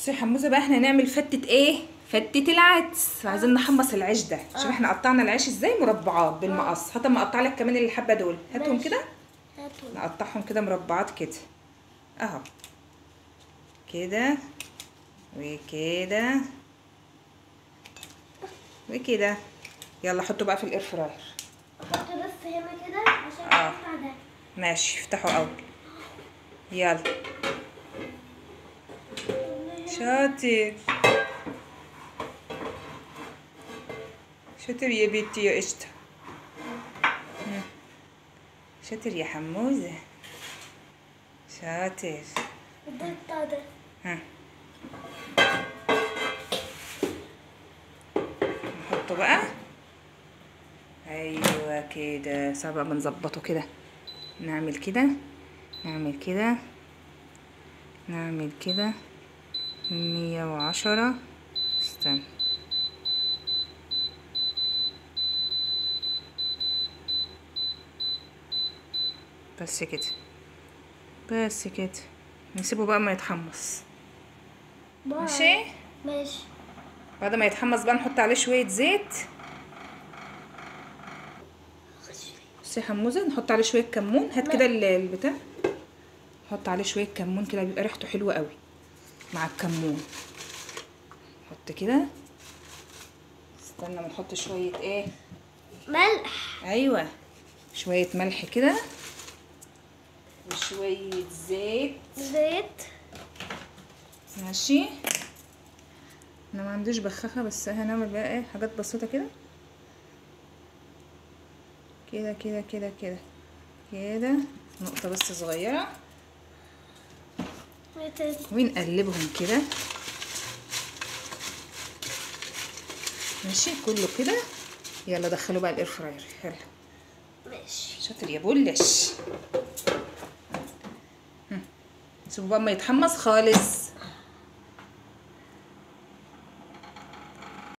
بصي يا حموزه بقى احنا هنعمل فتة ايه؟ فتة العدس. عايزين نحمص العيش ده. شوف احنا قطعنا العيش ازاي مربعات بالمقص. هات اما اقطع لك كمان اللي حبه دول. هاتهم كده. هاتهم. نقطعهم كده مربعات كده اهو كده وكده وكده. يلا حطوا بقى في الاير فراير. احط بس هنا كده عشان اقطع ده. ماشي افتحوا اول. يلا شاطر شاطر يا بنتي يا قشطه. شاطر يا حموزه شاطر. ده بتاع ده. نحطه بقى. ايوه كده. صعب بقى بنظبطه كده. نعمل كده نعمل كده نعمل كده 110. استنى بس كده بس كده. نسيبه بقى ما يتحمص. ماشي. ماشي. بعد ما يتحمص بقى نحط عليه شويه زيت. بصي يا حموزه نحط عليه شويه كمون. هات كده البتاع. نحط عليه شويه كمون كده بيبقى ريحته حلوه قوي مع الكمون. نحط كده. استنى ما نحط شويه ايه؟ ملح. ايوه شويه ملح كده وشويه زيت. ماشي. انا ما عنديش بخاخه بس هنعمل بقى ايه حاجات بسيطه كده كده كده كده كده كده. نقطه بس صغيره ونقلبهم كده. ماشي كله كده. يلا دخلوا بقى الاير فراير. يلا ماشي. شاطر يا بولش. سيبوا بقى ما يتحمص خالص.